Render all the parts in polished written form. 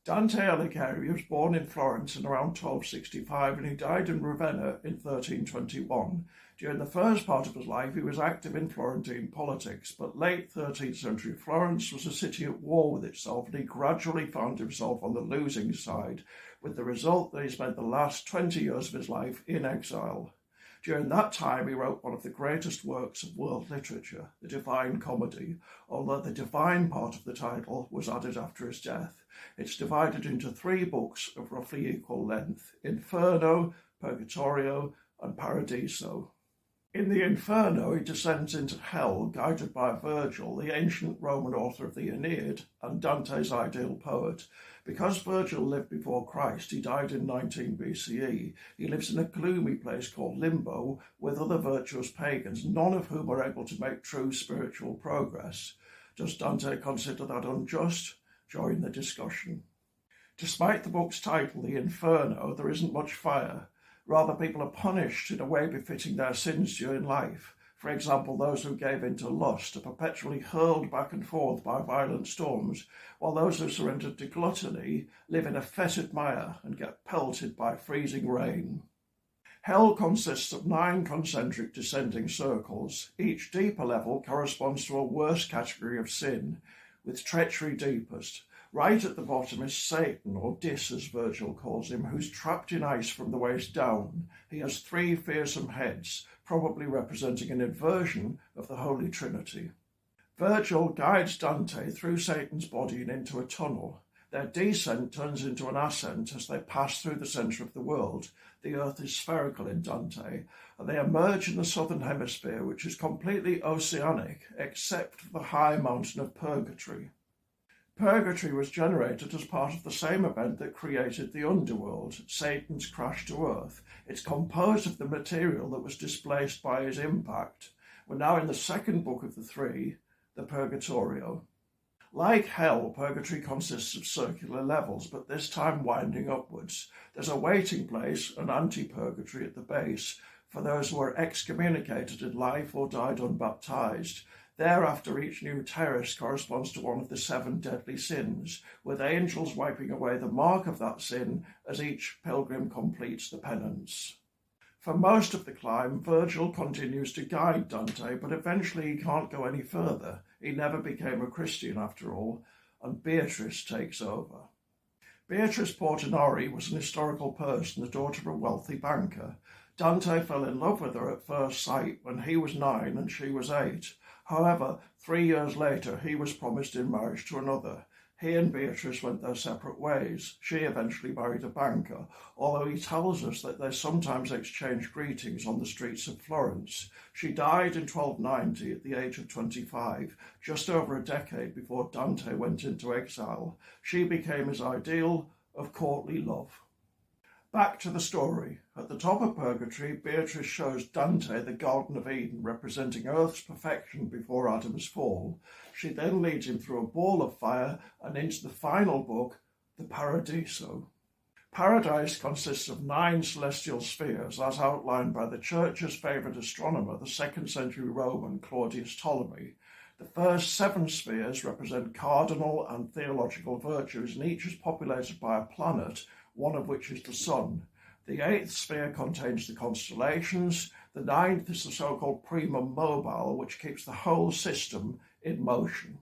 Dante Alighieri was born in Florence in around 1265 and he died in Ravenna in 1321. During the first part of his life, he was active in Florentine politics, but late 13th century Florence was a city at war with itself and he gradually found himself on the losing side, with the result that he spent the last 20 years of his life in exile. During that time, he wrote one of the greatest works of world literature, the Divine Comedy, although the divine part of the title was added after his death. It's divided into 3 books of roughly equal length: Inferno, Purgatorio, and Paradiso. In the Inferno, he descends into hell, guided by Virgil, the ancient Roman author of the Aeneid and Dante's ideal poet. Because Virgil lived before Christ, he died in 19 BCE. He lives in a gloomy place called Limbo with other virtuous pagans, none of whom are able to make true spiritual progress. Does Dante consider that unjust? Join the discussion. Despite the book's title, The Inferno, there isn't much fire. Rather, people are punished in a way befitting their sins during life. For example, those who gave in to lust are perpetually hurled back and forth by violent storms, while those who surrendered to gluttony live in a fetid mire and get pelted by freezing rain. Hell consists of 9 concentric descending circles. Each deeper level corresponds to a worse category of sin, with treachery deepest. Right at the bottom is Satan, or Dis as Virgil calls him, who's trapped in ice from the waist down. He has 3 fearsome heads, probably representing an inversion of the Holy Trinity. Virgil guides Dante through Satan's body and into a tunnel. Their descent turns into an ascent as they pass through the centre of the world. The earth is spherical in Dante, and they emerge in the southern hemisphere, which is completely oceanic, except for the high mountain of Purgatory. Purgatory was generated as part of the same event that created the underworld, Satan's crash to earth. It's composed of the material that was displaced by his impact. We're now in the second book of the 3, the Purgatorio. Like hell, Purgatory consists of circular levels, but this time winding upwards. There's a waiting place, an anti-purgatory at the base, for those who were excommunicated in life or died unbaptized. Thereafter, each new terrace corresponds to one of the 7 deadly sins, with angels wiping away the mark of that sin as each pilgrim completes the penance. For most of the climb, Virgil continues to guide Dante, but eventually he can't go any further. He never became a Christian after all, and Beatrice takes over. Beatrice Portinari was an historical person, the daughter of a wealthy banker. Dante fell in love with her at first sight when he was 9 and she was 8. However, 3 years later, he was promised in marriage to another. He and Beatrice went their separate ways. She eventually married a banker, although he tells us that they sometimes exchanged greetings on the streets of Florence. She died in 1290 at the age of 25, just over a decade before Dante went into exile. She became his ideal of courtly love. Back to the story. At the top of Purgatory, Beatrice shows Dante the Garden of Eden, representing Earth's perfection before Adam's fall. She then leads him through a ball of fire and into the final book, the Paradiso. Paradise consists of 9 celestial spheres, as outlined by the Church's favourite astronomer, the 2nd century Roman Claudius Ptolemy. The first 7 spheres represent cardinal and theological virtues, and each is populated by a planet, one of which is the sun. The 8th sphere contains the constellations. The 9th is the so-called primum mobile, which keeps the whole system in motion.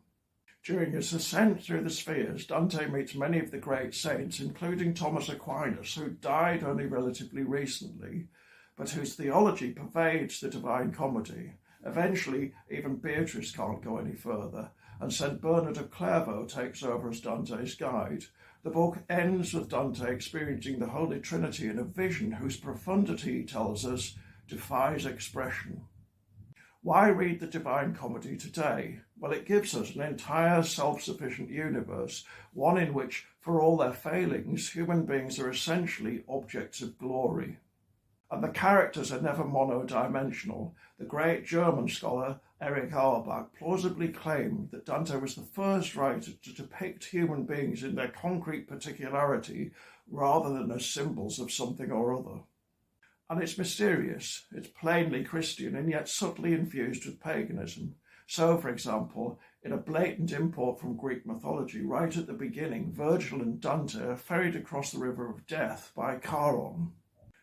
During his ascent through the spheres, Dante meets many of the great saints, including Thomas Aquinas, who died only relatively recently, but whose theology pervades the Divine Comedy. Eventually, even Beatrice can't go any further, and St. Bernard of Clairvaux takes over as Dante's guide. The book ends with Dante experiencing the Holy Trinity in a vision whose profundity, he tells us, defies expression. Why read the Divine Comedy today? Well, it gives us an entire self-sufficient universe, one in which, for all their failings, human beings are essentially objects of glory. And the characters are never monodimensional. The great German scholar Erich Auerbach plausibly claimed that Dante was the first writer to depict human beings in their concrete particularity rather than as symbols of something or other. And it's mysterious, it's plainly Christian and yet subtly infused with paganism. So, for example, in a blatant import from Greek mythology, right at the beginning, Virgil and Dante are ferried across the river of death by Charon.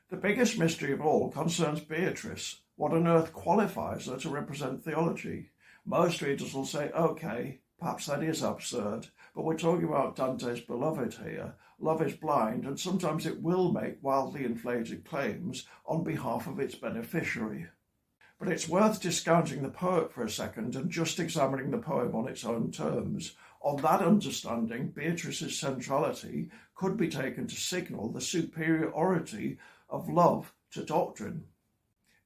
The biggest mystery of all concerns Beatrice. What on earth qualifies her to represent theology? Most readers will say, okay, perhaps that is absurd, but we're talking about Dante's beloved here. Love is blind, and sometimes it will make wildly inflated claims on behalf of its beneficiary. But it's worth discounting the poet for a second and just examining the poem on its own terms. On that understanding, Beatrice's centrality could be taken to signal the superiority of love to doctrine.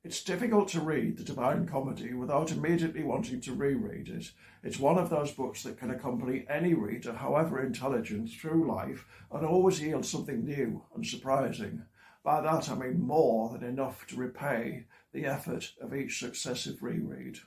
It's difficult to read the Divine Comedy without immediately wanting to reread it. It's one of those books that can accompany any reader, however intelligent, through life and always yield something new and surprising. By that I mean more than enough to repay the effort of each successive reread.